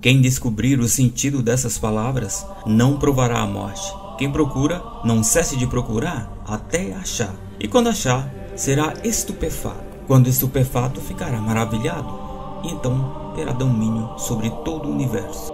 Quem descobrir o sentido dessas palavras não provará a morte. Quem procura, não cesse de procurar até achar. E quando achar, será estupefato. Quando estupefato, ficará maravilhado. E então terá domínio sobre todo o universo.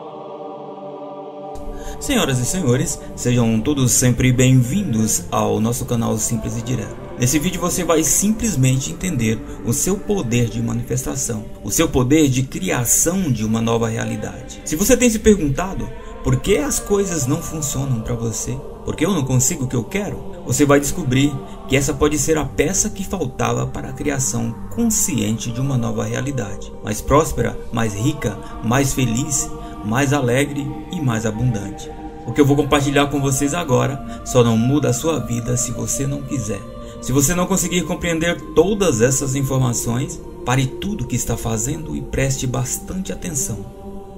Senhoras e senhores, sejam todos sempre bem-vindos ao nosso canal Simples e Direto. Nesse vídeo você vai simplesmente entender o seu poder de manifestação, o seu poder de criação de uma nova realidade. Se você tem se perguntado por que as coisas não funcionam para você, por que eu não consigo o que eu quero, você vai descobrir que essa pode ser a peça que faltava para a criação consciente de uma nova realidade, mais próspera, mais rica, mais feliz, mais alegre e mais abundante. O que eu vou compartilhar com vocês agora só não muda a sua vida se você não quiser. Se você não conseguir compreender todas essas informações, pare tudo o que está fazendo e preste bastante atenção,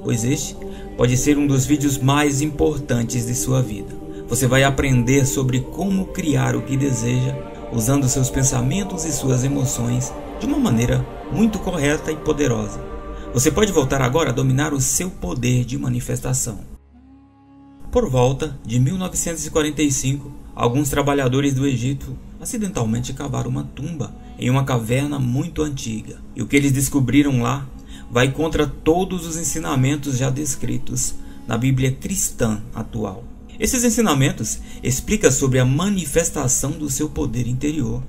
pois este pode ser um dos vídeos mais importantes de sua vida. Você vai aprender sobre como criar o que deseja, usando seus pensamentos e suas emoções de uma maneira muito correta e poderosa. Você pode voltar agora a dominar o seu poder de manifestação. Por volta de 1945, alguns trabalhadores do Egito acidentalmente cavaram uma tumba em uma caverna muito antiga. E o que eles descobriram lá vai contra todos os ensinamentos já descritos na Bíblia cristã atual. Esses ensinamentos explicam sobre a manifestação do seu poder interior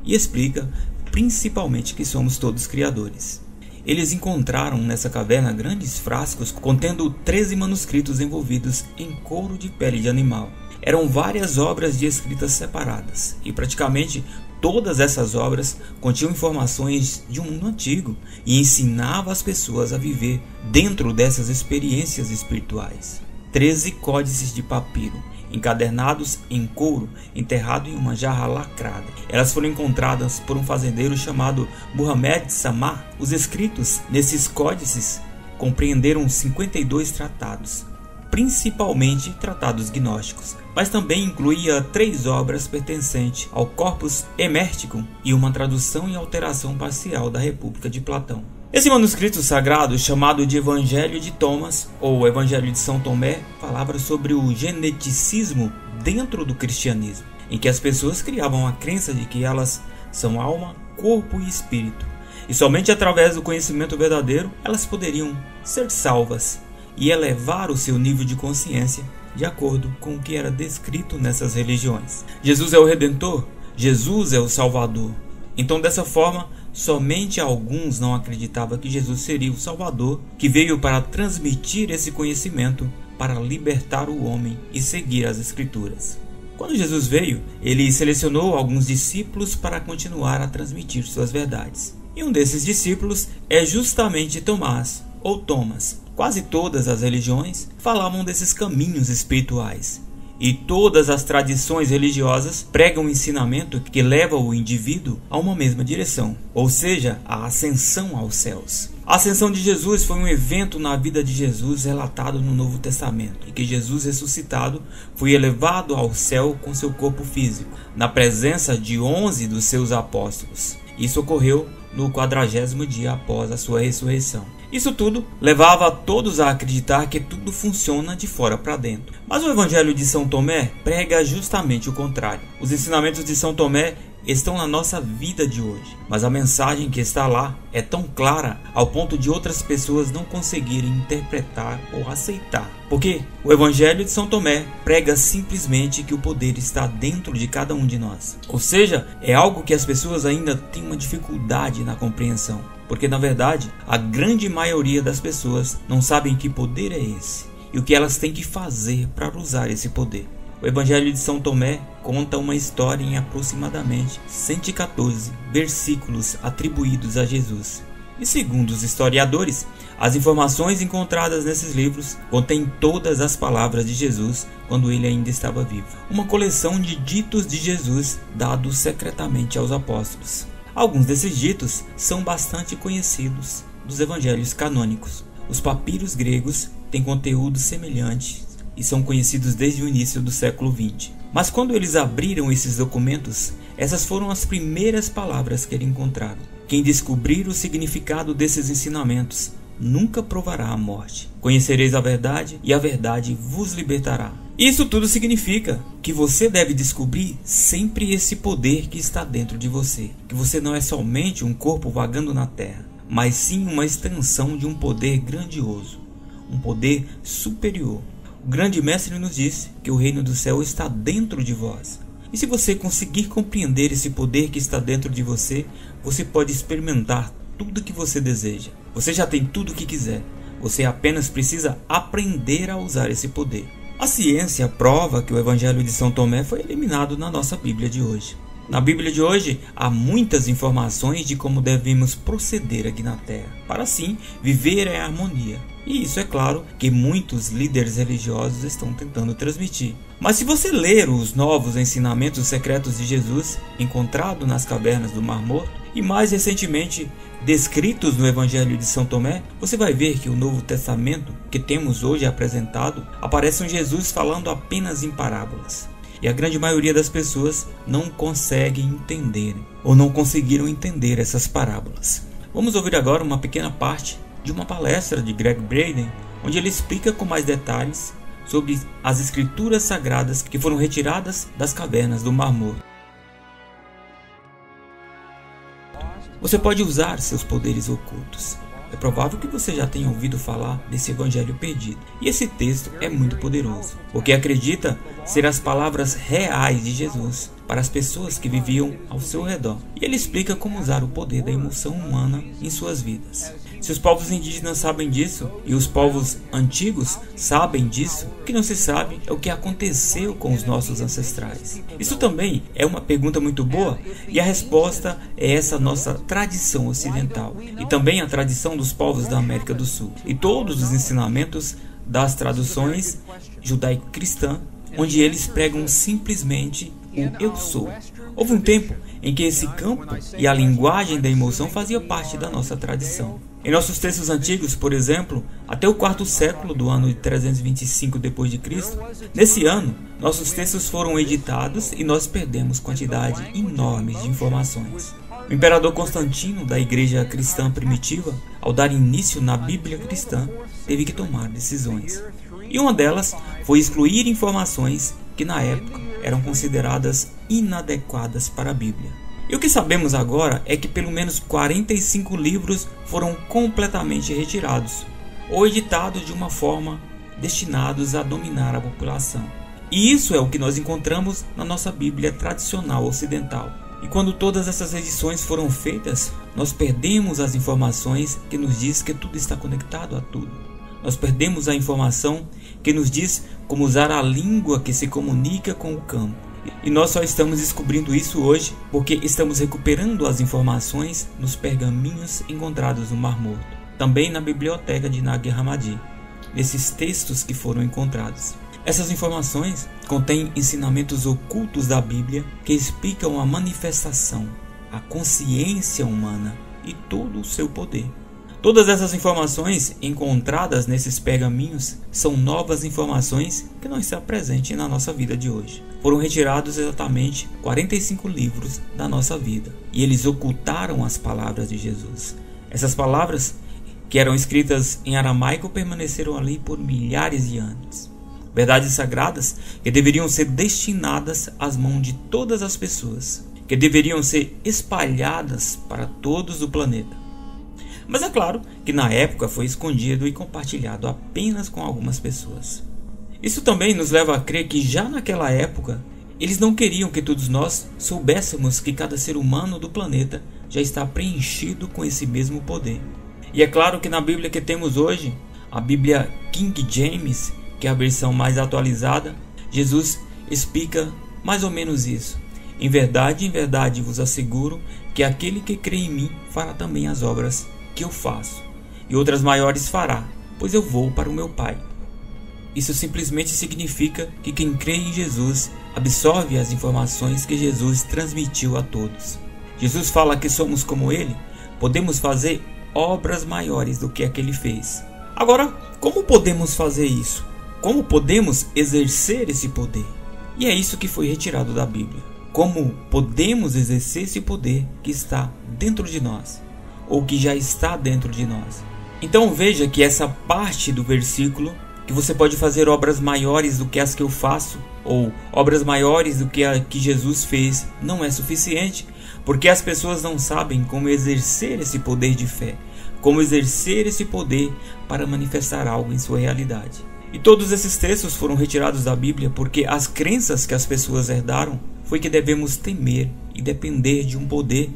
e explica principalmente que somos todos criadores. Eles encontraram nessa caverna grandes frascos contendo 13 manuscritos envolvidos em couro de pele de animal. Eram várias obras de escritas separadas e praticamente todas essas obras continham informações de um mundo antigo e ensinavam as pessoas a viver dentro dessas experiências espirituais. 13 códices de papiro, encadernados em couro, enterrado em uma jarra lacrada. Elas foram encontradas por um fazendeiro chamado Muhammad Samar. Os escritos nesses códices compreenderam 52 tratados, principalmente tratados gnósticos, mas também incluía 3 obras pertencentes ao Corpus Hermeticum e uma tradução e alteração parcial da República de Platão. Esse manuscrito sagrado, chamado de Evangelho de Thomas ou Evangelho de São Tomé, falava sobre o geneticismo dentro do cristianismo, em que as pessoas criavam a crença de que elas são alma, corpo e espírito, e somente através do conhecimento verdadeiro elas poderiam ser salvas e elevar o seu nível de consciência de acordo com o que era descrito nessas religiões. Jesus é o Redentor, Jesus é o Salvador. Então, dessa forma, somente alguns não acreditavam que Jesus seria o Salvador, que veio para transmitir esse conhecimento para libertar o homem e seguir as Escrituras. Quando Jesus veio, ele selecionou alguns discípulos para continuar a transmitir suas verdades. E um desses discípulos é justamente Tomás, ou Thomas. Quase todas as religiões falavam desses caminhos espirituais. E todas as tradições religiosas pregam um ensinamento que leva o indivíduo a uma mesma direção, ou seja, a ascensão aos céus. A ascensão de Jesus foi um evento na vida de Jesus relatado no Novo Testamento, em que Jesus ressuscitado foi elevado ao céu com seu corpo físico, na presença de 11 dos seus apóstolos. Isso ocorreu no 40º dia após a sua ressurreição. Isso tudo levava a todos a acreditar que tudo funciona de fora para dentro. Mas o Evangelho de São Tomé prega justamente o contrário. Os ensinamentos de São Tomé estão na nossa vida de hoje, mas a mensagem que está lá é tão clara ao ponto de outras pessoas não conseguirem interpretar ou aceitar. Porque o Evangelho de São Tomé prega simplesmente que o poder está dentro de cada um de nós. Ou seja, é algo que as pessoas ainda têm uma dificuldade na compreensão. Porque na verdade, a grande maioria das pessoas não sabem que poder é esse e o que elas têm que fazer para usar esse poder. O Evangelho de São Tomé conta uma história em aproximadamente 114 versículos atribuídos a Jesus. E segundo os historiadores, as informações encontradas nesses livros contêm todas as palavras de Jesus quando ele ainda estava vivo. Uma coleção de ditos de Jesus dados secretamente aos apóstolos. Alguns desses ditos são bastante conhecidos dos evangelhos canônicos. Os papiros gregos têm conteúdo semelhante e são conhecidos desde o início do século XX. Mas quando eles abriram esses documentos, essas foram as primeiras palavras que eles encontraram. Quem descobrir o significado desses ensinamentos nunca provará a morte. Conhecereis a verdade e a verdade vos libertará. Isso tudo significa que você deve descobrir sempre esse poder que está dentro de você. Que você não é somente um corpo vagando na terra, mas sim uma extensão de um poder grandioso, um poder superior. O grande mestre nos disse que o reino do céu está dentro de vós. E se você conseguir compreender esse poder que está dentro de você, você pode experimentar tudo o que você deseja. Você já tem tudo o que quiser. Você apenas precisa aprender a usar esse poder. A ciência prova que o Evangelho de São Tomé foi eliminado na nossa Bíblia de hoje. Na Bíblia de hoje há muitas informações de como devemos proceder aqui na Terra, para assim viver em harmonia. E isso é claro que muitos líderes religiosos estão tentando transmitir. Mas se você ler os novos ensinamentos secretos de Jesus, encontrados nas cavernas do Mar Morto, e mais recentemente descritos no Evangelho de São Tomé, você vai ver que o Novo Testamento que temos hoje apresentado aparece um Jesus falando apenas em parábolas. E a grande maioria das pessoas não conseguem entender ou não conseguiram entender essas parábolas. Vamos ouvir agora uma pequena parte de uma palestra de Gregg Braden, onde ele explica com mais detalhes sobre as escrituras sagradas que foram retiradas das cavernas do Mar Morto. Você pode usar seus poderes ocultos. É provável que você já tenha ouvido falar desse evangelho perdido. E esse texto é muito poderoso, porque acredita ser as palavras reais de Jesus para as pessoas que viviam ao seu redor. E ele explica como usar o poder da emoção humana em suas vidas. Se os povos indígenas sabem disso, e os povos antigos sabem disso, o que não se sabe é o que aconteceu com os nossos ancestrais. Isso também é uma pergunta muito boa, e a resposta é essa nossa tradição ocidental, e também a tradição dos povos da América do Sul, e todos os ensinamentos das traduções judaico-cristã, onde eles pregam simplesmente o eu sou. Houve um tempo em que esse campo e a linguagem da emoção fazia parte da nossa tradição. Em nossos textos antigos, por exemplo, até o quarto século do ano de 325 d.C., nesse ano, nossos textos foram editados e nós perdemos quantidade enorme de informações. O imperador Constantino, da igreja cristã primitiva, ao dar início na Bíblia cristã, teve que tomar decisões. E uma delas foi excluir informações que na época eram consideradas inadequadas para a Bíblia. E o que sabemos agora é que pelo menos 45 livros foram completamente retirados ou editados de uma forma destinados a dominar a população. E isso é o que nós encontramos na nossa Bíblia tradicional ocidental. E quando todas essas edições foram feitas, nós perdemos as informações que nos diz que tudo está conectado a tudo. Nós perdemos a informação que nos diz como usar a língua que se comunica com o campo. E nós só estamos descobrindo isso hoje porque estamos recuperando as informações nos pergaminhos encontrados no Mar Morto, também na biblioteca de Nag Hammadi, nesses textos que foram encontrados. Essas informações contêm ensinamentos ocultos da Bíblia que explicam a manifestação, a consciência humana e todo o seu poder. Todas essas informações encontradas nesses pergaminhos são novas informações que não estão presentes na nossa vida de hoje. Foram retirados exatamente 45 livros da nossa vida e eles ocultaram as palavras de Jesus. Essas palavras, que eram escritas em aramaico, permaneceram ali por milhares de anos. Verdades sagradas que deveriam ser destinadas às mãos de todas as pessoas, que deveriam ser espalhadas para todos o planeta. Mas é claro que na época foi escondido e compartilhado apenas com algumas pessoas. Isso também nos leva a crer que já naquela época, eles não queriam que todos nós soubéssemos que cada ser humano do planeta já está preenchido com esse mesmo poder. E é claro que na Bíblia que temos hoje, a Bíblia King James, que é a versão mais atualizada, Jesus explica mais ou menos isso. Em verdade vos asseguro que aquele que crê em mim fará também as obras que eu faço, e outras maiores fará, pois eu vou para o meu Pai. Isso simplesmente significa que quem crê em Jesus absorve as informações que Jesus transmitiu a todos. Jesus fala que somos como Ele, podemos fazer obras maiores do que a que Ele fez. Agora, como podemos fazer isso? Como podemos exercer esse poder? E é isso que foi retirado da Bíblia. Como podemos exercer esse poder que está dentro de nós, ou que já está dentro de nós? Então veja que essa parte do versículo, que você pode fazer obras maiores do que as que eu faço, ou obras maiores do que a que Jesus fez, não é suficiente, porque as pessoas não sabem como exercer esse poder de fé, como exercer esse poder para manifestar algo em sua realidade. E todos esses textos foram retirados da Bíblia porque as crenças que as pessoas herdaram foi que devemos temer e depender de um poder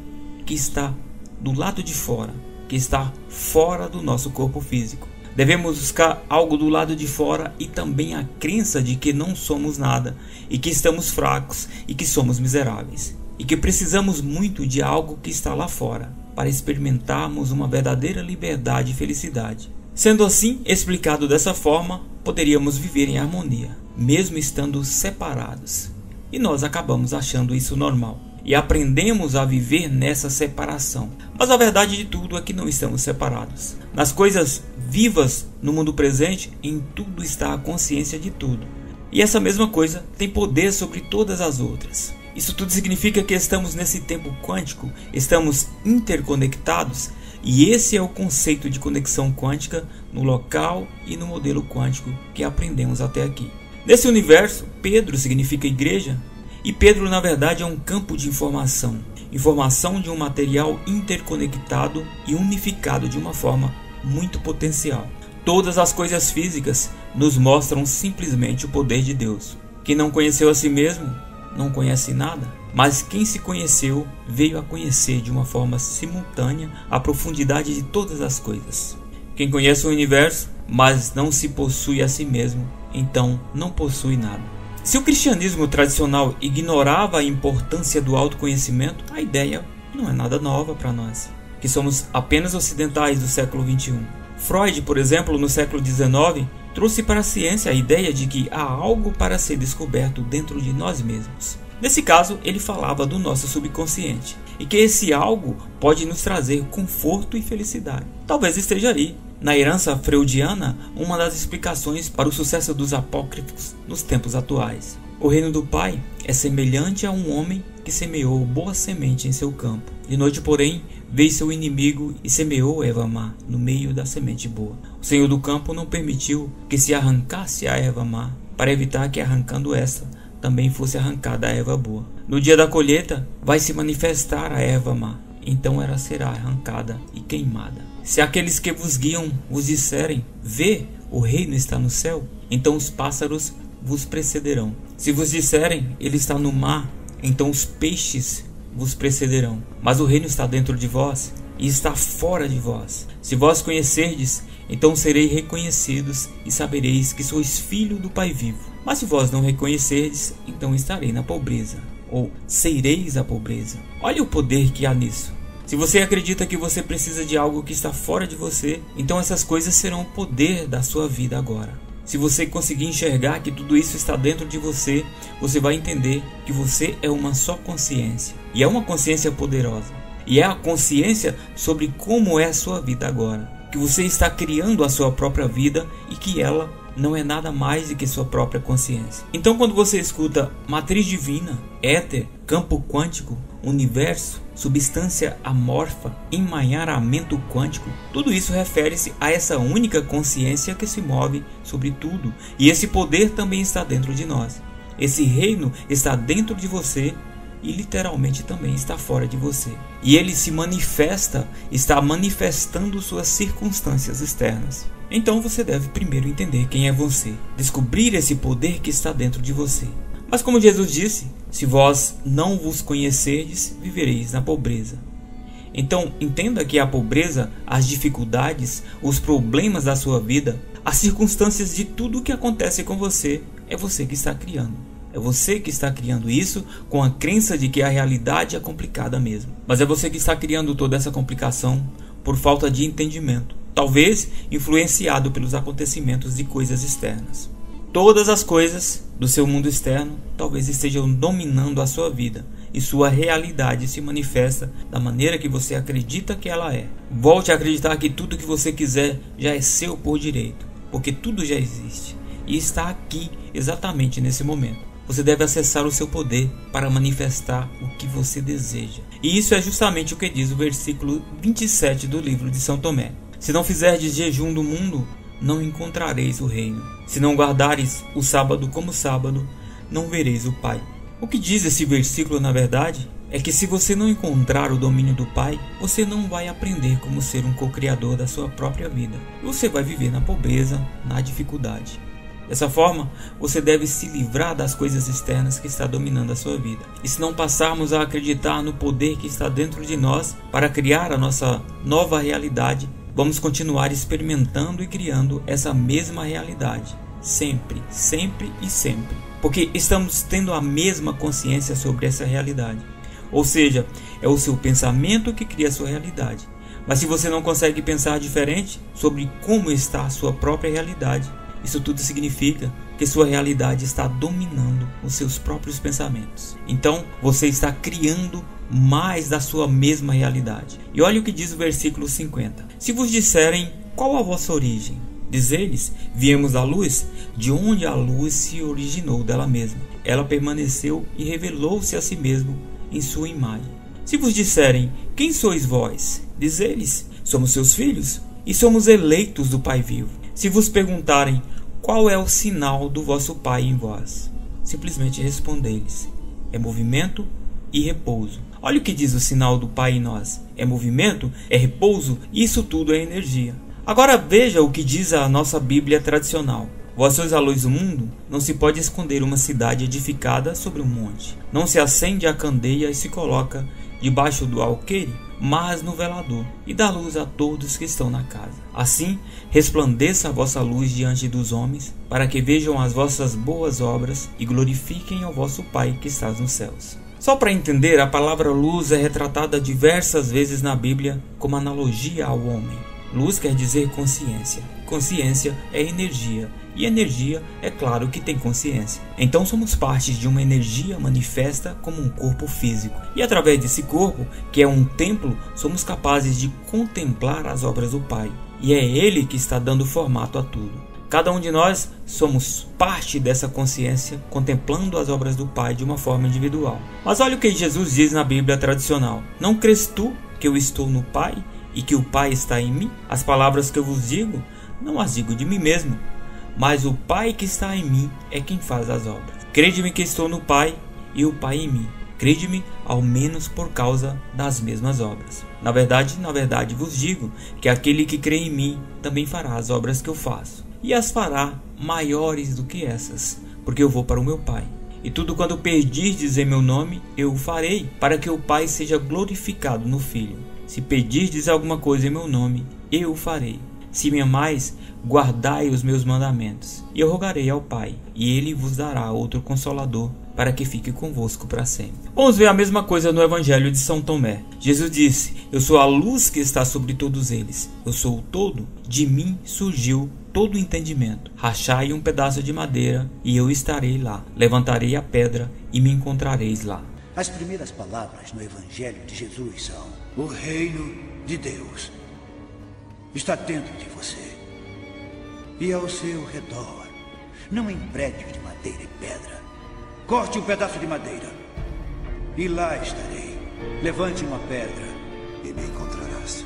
que está do lado de fora, que está fora do nosso corpo físico. Devemos buscar algo do lado de fora e também a crença de que não somos nada e que estamos fracos e que somos miseráveis e que precisamos muito de algo que está lá fora para experimentarmos uma verdadeira liberdade e felicidade. Sendo assim, explicado dessa forma, poderíamos viver em harmonia, mesmo estando separados. E nós acabamos achando isso normal e aprendemos a viver nessa separação. Mas a verdade de tudo é que não estamos separados. Nas coisas vivas no mundo presente, em tudo está a consciência de tudo. E essa mesma coisa tem poder sobre todas as outras. Isso tudo significa que estamos nesse tempo quântico, estamos interconectados, e esse é o conceito de conexão quântica no local e no modelo quântico que aprendemos até aqui. Nesse universo, Pedro significa igreja, e Pedro na verdade é um campo de informação de um material interconectado e unificado de uma forma muito potencial. Todas as coisas físicas nos mostram simplesmente o poder de Deus. Quem não conheceu a si mesmo não conhece nada, mas quem se conheceu veio a conhecer de uma forma simultânea a profundidade de todas as coisas. Quem conhece o universo, mas não se possui a si mesmo, então não possui nada. Se o cristianismo tradicional ignorava a importância do autoconhecimento, a ideia não é nada nova para nós, que somos apenas ocidentais do século XXI. Freud, por exemplo, no século XIX, trouxe para a ciência a ideia de que há algo para ser descoberto dentro de nós mesmos. Nesse caso, ele falava do nosso subconsciente, e que esse algo pode nos trazer conforto e felicidade. Talvez esteja aí, na herança freudiana, uma das explicações para o sucesso dos apócrifos nos tempos atuais. O reino do Pai é semelhante a um homem que semeou boa semente em seu campo. De noite, porém, veio seu inimigo e semeou a erva má no meio da semente boa. O Senhor do campo não permitiu que se arrancasse a erva má, para evitar que, arrancando esta, também fosse arrancada a erva boa. No dia da colheita, vai se manifestar a erva má, então ela será arrancada e queimada. Se aqueles que vos guiam vos disserem, vê, o reino está no céu, então os pássaros vos precederão. Se vos disserem, ele está no mar, então os peixes vos precederão. Mas o reino está dentro de vós e está fora de vós. Se vós conhecerdes, então sereis reconhecidos e sabereis que sois filho do Pai vivo. Mas se vós não reconhecerdes, então estarei na pobreza, ou sereis a pobreza. Olha o poder que há nisso. Se você acredita que você precisa de algo que está fora de você, então essas coisas serão o poder da sua vida agora. Se você conseguir enxergar que tudo isso está dentro de você, você vai entender que você é uma só consciência. E é uma consciência poderosa. E é a consciência sobre como é a sua vida agora. Que você está criando a sua própria vida e que ela não é nada mais do que sua própria consciência. Então, quando você escuta matriz divina, éter, campo quântico, universo, substância amorfa, emaranhamento quântico, tudo isso refere-se a essa única consciência que se move sobre tudo. E esse poder também está dentro de nós. Esse reino está dentro de você e literalmente também está fora de você. E ele se manifesta, está manifestando suas circunstâncias externas. Então você deve primeiro entender quem é você, descobrir esse poder que está dentro de você. Mas como Jesus disse, se vós não vos conhecerdes, vivereis na pobreza. Então entenda que a pobreza, as dificuldades, os problemas da sua vida, as circunstâncias de tudo o que acontece com você, é você que está criando. É você que está criando isso com a crença de que a realidade é complicada mesmo. Mas é você que está criando toda essa complicação por falta de entendimento. Talvez influenciado pelos acontecimentos de coisas externas. Todas as coisas do seu mundo externo talvez estejam dominando a sua vida e sua realidade se manifesta da maneira que você acredita que ela é. Volte a acreditar que tudo que você quiser já é seu por direito, porque tudo já existe e está aqui exatamente nesse momento. Você deve acessar o seu poder para manifestar o que você deseja. E isso é justamente o que diz o versículo 27 do livro de São Tomé. Se não fizerdes jejum do mundo, não encontrareis o reino. Se não guardares o sábado como sábado, não vereis o Pai. O que diz esse versículo, na verdade, é que se você não encontrar o domínio do Pai, você não vai aprender como ser um co-criador da sua própria vida. Você vai viver na pobreza, na dificuldade. Dessa forma, você deve se livrar das coisas externas que está dominando a sua vida. E se não passarmos a acreditar no poder que está dentro de nós para criar a nossa nova realidade, vamos continuar experimentando e criando essa mesma realidade. Sempre, sempre e sempre. Porque estamos tendo a mesma consciência sobre essa realidade. Ou seja, é o seu pensamento que cria a sua realidade. Mas se você não consegue pensar diferente sobre como está a sua própria realidade, isso tudo significa que sua realidade está dominando os seus próprios pensamentos. Então, você está criando mais da sua mesma realidade. E olha o que diz o versículo 50. Se vos disserem qual a vossa origem, diz eles, viemos da luz, de onde a luz se originou dela mesma. Ela permaneceu e revelou-se a si mesmo em sua imagem. Se vos disserem, quem sois vós? Diz eles, somos seus filhos e somos eleitos do Pai vivo. Se vos perguntarem, qual é o sinal do vosso Pai em vós? Simplesmente respondei-lhes, é movimento e repouso. Olha o que diz o sinal do Pai em nós. É movimento, é repouso, isso tudo é energia. Agora veja o que diz a nossa Bíblia tradicional. Vós sois a luz do mundo, não se pode esconder uma cidade edificada sobre um monte. Não se acende a candeia e se coloca debaixo do alqueire, mas no velador, e dá luz a todos que estão na casa. Assim, resplandeça a vossa luz diante dos homens, para que vejam as vossas boas obras e glorifiquem ao vosso Pai que está nos céus. Só para entender, a palavra luz é retratada diversas vezes na Bíblia como analogia ao homem. Luz quer dizer consciência. Consciência é energia. E energia, é claro que tem consciência. Então somos parte de uma energia manifesta como um corpo físico. E através desse corpo, que é um templo, somos capazes de contemplar as obras do Pai. E é Ele que está dando formato a tudo. Cada um de nós somos parte dessa consciência, contemplando as obras do Pai de uma forma individual. Mas olha o que Jesus diz na Bíblia tradicional. Não crês tu que eu estou no Pai e que o Pai está em mim? As palavras que eu vos digo, não as digo de mim mesmo, mas o Pai que está em mim é quem faz as obras. Crede-me que estou no Pai e o Pai em mim. Crede-me ao menos por causa das mesmas obras. Na verdade vos digo que aquele que crê em mim também fará as obras que eu faço. E as fará maiores do que essas, porque eu vou para o meu Pai. E tudo quanto pedirdes em meu nome, eu o farei, para que o Pai seja glorificado no Filho. Se pedirdes alguma coisa em meu nome, eu o farei. Se me amais, guardai os meus mandamentos. E eu rogarei ao Pai, e ele vos dará outro Consolador, para que fique convosco para sempre. Vamos ver a mesma coisa no Evangelho de São Tomé. Jesus disse, eu sou a luz que está sobre todos eles. Eu sou o todo. De mim surgiu todo o entendimento. Rachai um pedaço de madeira, e eu estarei lá. Levantarei a pedra, e me encontrareis lá. As primeiras palavras no Evangelho de Jesus são: o reino de Deus está dentro de você e ao seu redor, não em prédios de madeira e pedra. Corte um pedaço de madeira e lá estarei. Levante uma pedra e me encontrarás.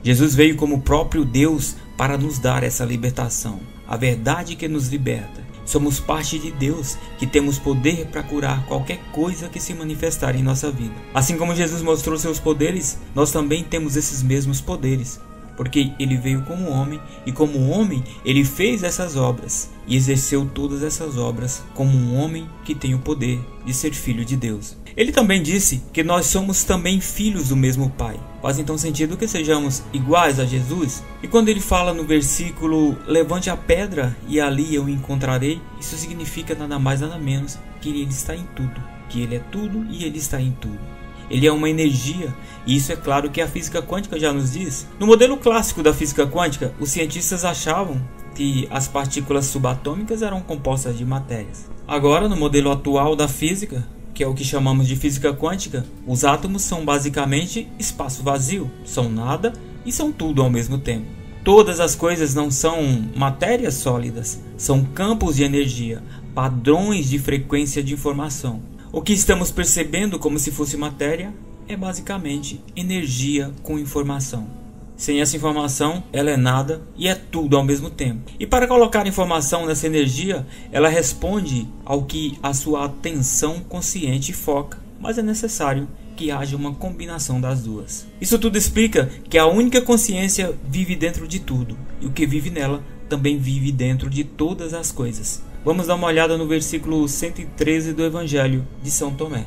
Jesus veio como o próprio Deus para nos dar essa libertação, a verdade que nos liberta. Somos parte de Deus, que temos poder para curar qualquer coisa que se manifestar em nossa vida. Assim como Jesus mostrou seus poderes, nós também temos esses mesmos poderes, porque ele veio como homem, e como homem ele fez essas obras, e exerceu todas essas obras como um homem que tem o poder de ser filho de Deus. Ele também disse que nós somos também filhos do mesmo Pai. Faz então sentido que sejamos iguais a Jesus? E quando ele fala no versículo, levante a pedra e ali eu o encontrarei, isso significa nada mais nada menos que ele está em tudo, que ele é tudo e ele está em tudo. Ele é uma energia, e isso é claro que a física quântica já nos diz. No modelo clássico da física quântica, os cientistas achavam que as partículas subatômicas eram compostas de matérias. Agora, no modelo atual da física, que é o que chamamos de física quântica, os átomos são basicamente espaço vazio, são nada e são tudo ao mesmo tempo. Todas as coisas não são matérias sólidas, são campos de energia, padrões de frequência de informação. O que estamos percebendo como se fosse matéria é basicamente energia com informação. Sem essa informação, ela é nada e é tudo ao mesmo tempo. E para colocar informação nessa energia, ela responde ao que a sua atenção consciente foca, mas é necessário que haja uma combinação das duas. Isso tudo explica que a única consciência vive dentro de tudo, e o que vive nela também vive dentro de todas as coisas. Vamos dar uma olhada no versículo 113 do Evangelho de São Tomé.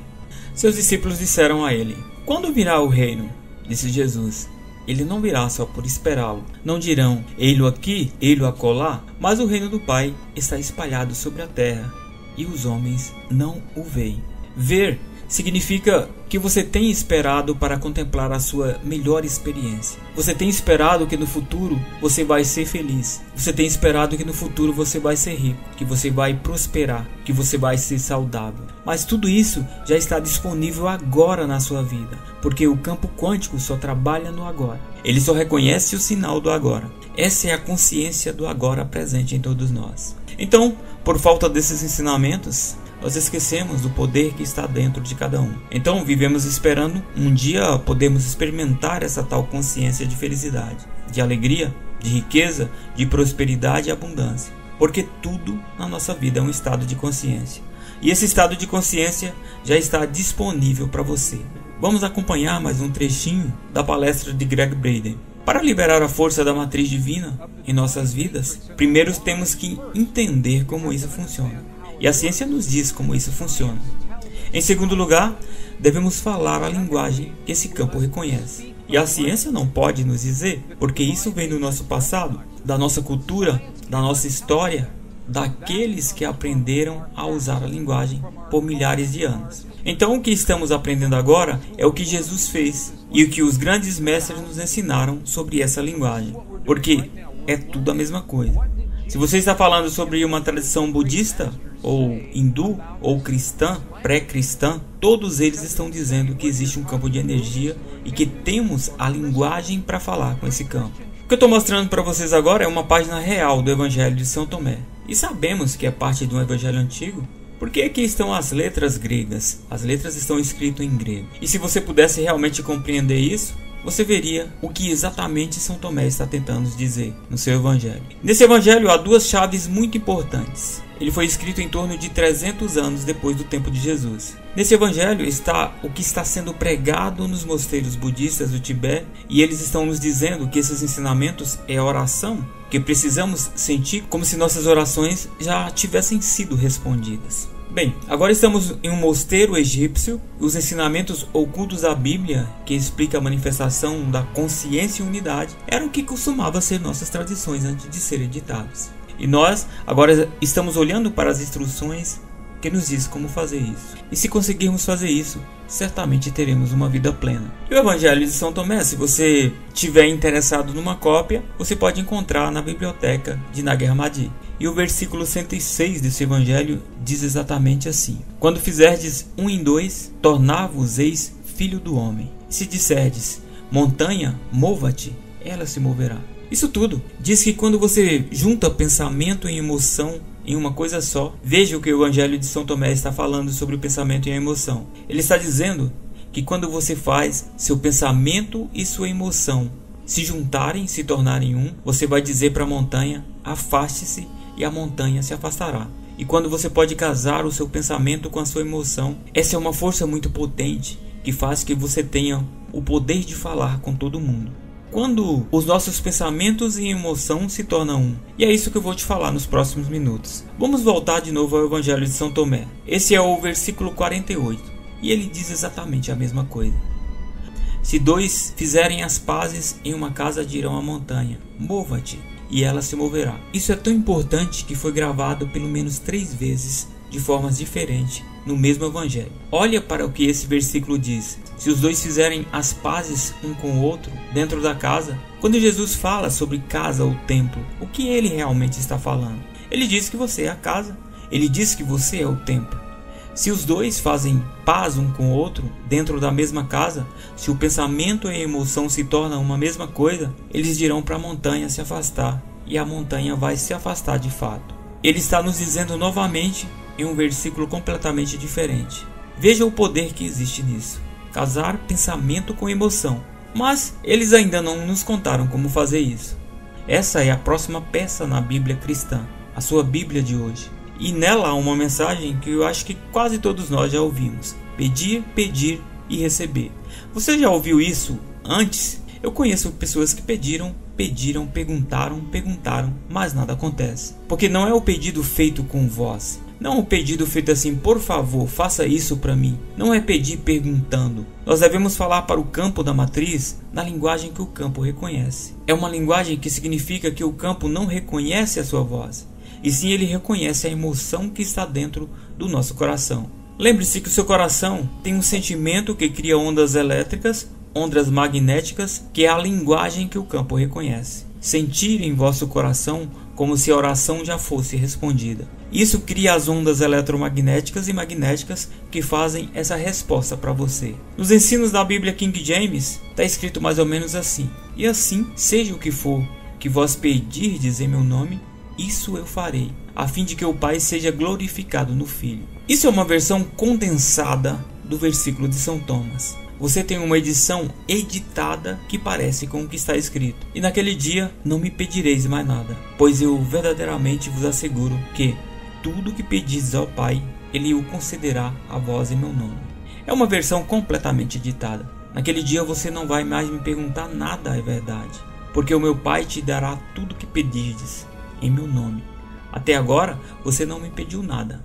Seus discípulos disseram a ele: "Quando virá o reino?" Disse Jesus: "Ele não virá só por esperá-lo. Não dirão, ei-lo aqui, ei-lo acolá, mas o reino do Pai está espalhado sobre a terra, e os homens não o veem." Ver significa que você tem esperado para contemplar a sua melhor experiência. Você tem esperado que no futuro você vai ser feliz. Você tem esperado que no futuro você vai ser rico, que você vai prosperar, que você vai ser saudável. Mas tudo isso já está disponível agora na sua vida, porque o campo quântico só trabalha no agora. Ele só reconhece o sinal do agora. Essa é a consciência do agora presente em todos nós. Então, por falta desses ensinamentos, nós esquecemos do poder que está dentro de cada um. Então vivemos esperando um dia podemos experimentar essa tal consciência de felicidade, de alegria, de riqueza, de prosperidade e abundância. Porque tudo na nossa vida é um estado de consciência. E esse estado de consciência já está disponível para você. Vamos acompanhar mais um trechinho da palestra de Gregg Braden. Para liberar a força da matriz divina em nossas vidas, primeiro temos que entender como isso funciona. E a ciência nos diz como isso funciona. Em segundo lugar, devemos falar a linguagem que esse campo reconhece. E a ciência não pode nos dizer, porque isso vem do nosso passado, da nossa cultura, da nossa história, daqueles que aprenderam a usar a linguagem por milhares de anos. Então o que estamos aprendendo agora é o que Jesus fez e o que os grandes mestres nos ensinaram sobre essa linguagem, porque é tudo a mesma coisa. Se você está falando sobre uma tradição budista, ou hindu, ou cristã, pré-cristã, todos eles estão dizendo que existe um campo de energia e que temos a linguagem para falar com esse campo. O que eu estou mostrando para vocês agora é uma página real do Evangelho de São Tomé. E sabemos que é parte de um Evangelho antigo, porque aqui estão as letras gregas. As letras estão escritas em grego. E se você pudesse realmente compreender isso, você veria o que exatamente São Tomé está tentando nos dizer no seu Evangelho. Nesse Evangelho há duas chaves muito importantes. Ele foi escrito em torno de 300 anos depois do tempo de Jesus. Nesse Evangelho está o que está sendo pregado nos mosteiros budistas do Tibete, e eles estão nos dizendo que esses ensinamentos é oração, que precisamos sentir como se nossas orações já tivessem sido respondidas. Bem, agora estamos em um mosteiro egípcio. Os ensinamentos ocultos da Bíblia, que explica a manifestação da consciência e unidade, era o que costumava ser nossas tradições antes de serem ditadas. E nós agora estamos olhando para as instruções que nos diz como fazer isso. E se conseguirmos fazer isso, certamente teremos uma vida plena. E o Evangelho de São Tomé, se você estiver interessado numa cópia, você pode encontrar na biblioteca de Nag Hammadi. E o versículo 106 desse Evangelho diz exatamente assim: quando fizerdes 1 em 2, tornar-vos-eis filho do homem. E se disserdes, montanha, mova-te, ela se moverá. Isso tudo diz que quando você junta pensamento e emoção em uma coisa só, veja o que o Evangelho de São Tomé está falando sobre o pensamento e a emoção. Ele está dizendo que quando você faz seu pensamento e sua emoção se juntarem, se tornarem um, você vai dizer para a montanha, afaste-se, e a montanha se afastará. E quando você pode casar o seu pensamento com a sua emoção, essa é uma força muito potente que faz que você tenha o poder de falar com todo mundo. Quando os nossos pensamentos e emoção se tornam um. E é isso que eu vou te falar nos próximos minutos. Vamos voltar de novo ao Evangelho de São Tomé. Esse é o versículo 48. E ele diz exatamente a mesma coisa. Se 2 fizerem as pazes em uma casa, dirão à montanha, mova-te, e ela se moverá. Isso é tão importante que foi gravado pelo menos 3 vezes de formas diferentes no mesmo Evangelho. Olha para o que esse versículo diz. Se os 2 fizerem as pazes um com o outro dentro da casa, quando Jesus fala sobre casa ou templo, o que ele realmente está falando? Ele diz que você é a casa. Ele diz que você é o templo. Se os 2 fazem paz um com o outro dentro da mesma casa, se o pensamento e a emoção se tornam uma mesma coisa, eles dirão para a montanha se afastar, e a montanha vai se afastar de fato. Ele está nos dizendo novamente em um versículo completamente diferente. Veja o poder que existe nisso. Casar pensamento com emoção. Mas eles ainda não nos contaram como fazer isso. Essa é a próxima peça na Bíblia cristã, a sua Bíblia de hoje. E nela há uma mensagem que eu acho que quase todos nós já ouvimos: pedir, pedir e receber. Você já ouviu isso antes? Eu conheço pessoas que pediram, perguntaram, mas nada acontece. Porque não é o pedido feito com voz. Não é o pedido feito assim: por favor, faça isso para mim. Não é pedir perguntando. Nós devemos falar para o campo da matriz na linguagem que o campo reconhece. É uma linguagem que significa que o campo não reconhece a sua voz, e sim ele reconhece a emoção que está dentro do nosso coração. Lembre-se que o seu coração tem um sentimento que cria ondas elétricas, ondas magnéticas, que é a linguagem que o campo reconhece. Sentir em vosso coração como se a oração já fosse respondida. Isso cria as ondas eletromagnéticas e magnéticas que fazem essa resposta para você. Nos ensinos da Bíblia King James está escrito mais ou menos assim: e assim, seja o que for que vós pedirdes em meu nome, isso eu farei, a fim de que o Pai seja glorificado no Filho. Isso é uma versão condensada do versículo de São Tomás. Você tem uma edição editada que parece com o que está escrito: e naquele dia não me pedireis mais nada, pois eu verdadeiramente vos asseguro que tudo que pedis ao Pai, Ele o concederá a vós em meu nome. É uma versão completamente editada. Naquele dia você não vai mais me perguntar nada, é verdade, porque o meu Pai te dará tudo que pedirdes em meu nome. Até agora você não me pediu nada.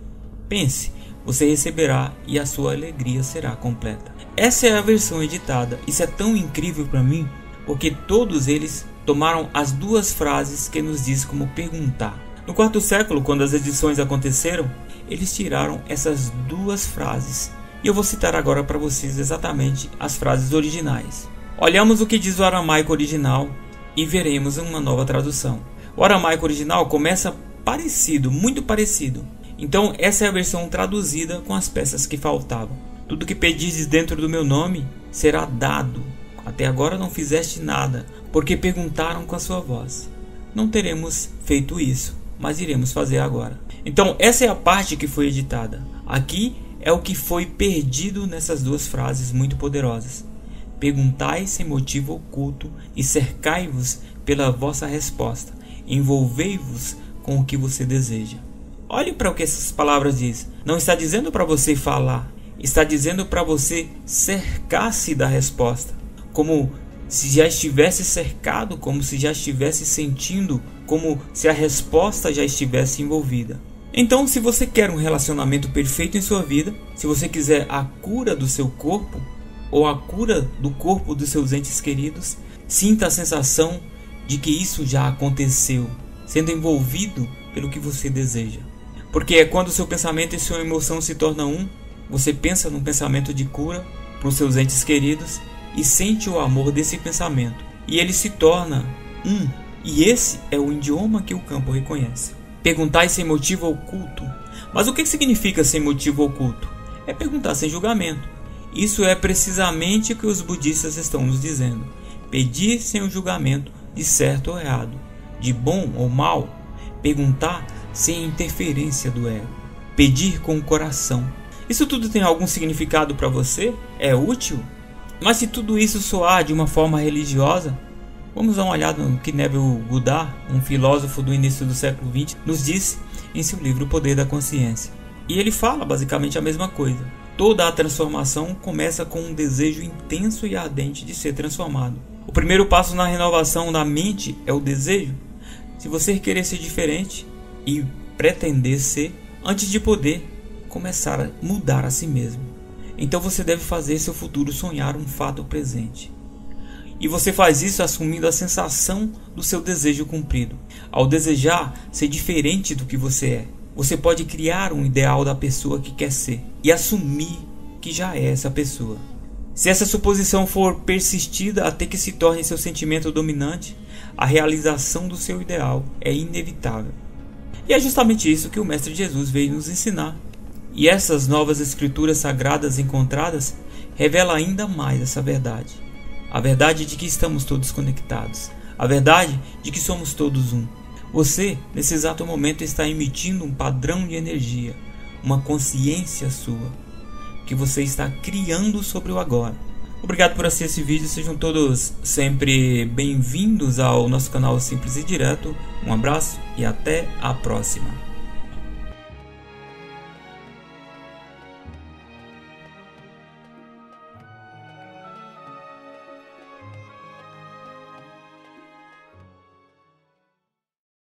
Pense, você receberá e a sua alegria será completa. Essa é a versão editada. Isso é tão incrível para mim, porque todos eles tomaram as duas frases que nos diz como perguntar. No quarto século, quando as edições aconteceram, eles tiraram essas duas frases. E eu vou citar agora para vocês exatamente as frases originais. Olhamos o que diz o aramaico original e veremos uma nova tradução. O aramaico original começa parecido, muito parecido. Então essa é a versão traduzida com as peças que faltavam. Tudo que pedistes dentro do meu nome será dado. Até agora não fizeste nada, porque perguntaram com a sua voz. Não teremos feito isso, mas iremos fazer agora. Então essa é a parte que foi editada. Aqui é o que foi perdido nessas duas frases muito poderosas. Perguntai sem motivo oculto e cercai-vos pela vossa resposta. Envolvei-vos com o que você deseja. Olhe para o que essas palavras dizem. Não está dizendo para você falar, está dizendo para você cercar-se da resposta, como se já estivesse cercado, como se já estivesse sentindo, como se a resposta já estivesse envolvida. Então, se você quer um relacionamento perfeito em sua vida, se você quiser a cura do seu corpo, ou a cura do corpo dos seus entes queridos, sinta a sensação de que isso já aconteceu, sendo envolvido pelo que você deseja. Porque é quando o seu pensamento e sua emoção se tornam um, você pensa num pensamento de cura para os seus entes queridos e sente o amor desse pensamento. E ele se torna um. E esse é o idioma que o campo reconhece. Perguntar sem motivo oculto. Mas o que significa sem motivo oculto? É perguntar sem julgamento. Isso é precisamente o que os budistas estão nos dizendo. Pedir sem o julgamento de certo ou errado, de bom ou mal. Perguntar sem interferência do ego. Pedir com o coração. Isso tudo tem algum significado para você? É útil? Mas se tudo isso soar de uma forma religiosa, vamos dar uma olhada no que Neville Goddard, um filósofo do início do século XX, nos disse em seu livro O Poder da Consciência. E ele fala basicamente a mesma coisa. Toda a transformação começa com um desejo intenso e ardente de ser transformado. O primeiro passo na renovação da mente é o desejo. Se você querer ser diferente e pretender ser, antes de poder começar a mudar a si mesmo, então você deve fazer seu futuro sonhar um fato presente. E você faz isso assumindo a sensação do seu desejo cumprido. Ao desejar ser diferente do que você é, você pode criar um ideal da pessoa que quer ser e assumir que já é essa pessoa. Se essa suposição for persistida até que se torne seu sentimento dominante, a realização do seu ideal é inevitável. E é justamente isso que o Mestre Jesus veio nos ensinar. E essas novas escrituras sagradas encontradas revelam ainda mais essa verdade. A verdade de que estamos todos conectados. A verdade de que somos todos um. Você, nesse exato momento, está emitindo um padrão de energia, uma consciência sua, que você está criando sobre o agora. Obrigado por assistir esse vídeo, sejam todos sempre bem-vindos ao nosso canal Simples e Direto. Um abraço e até a próxima.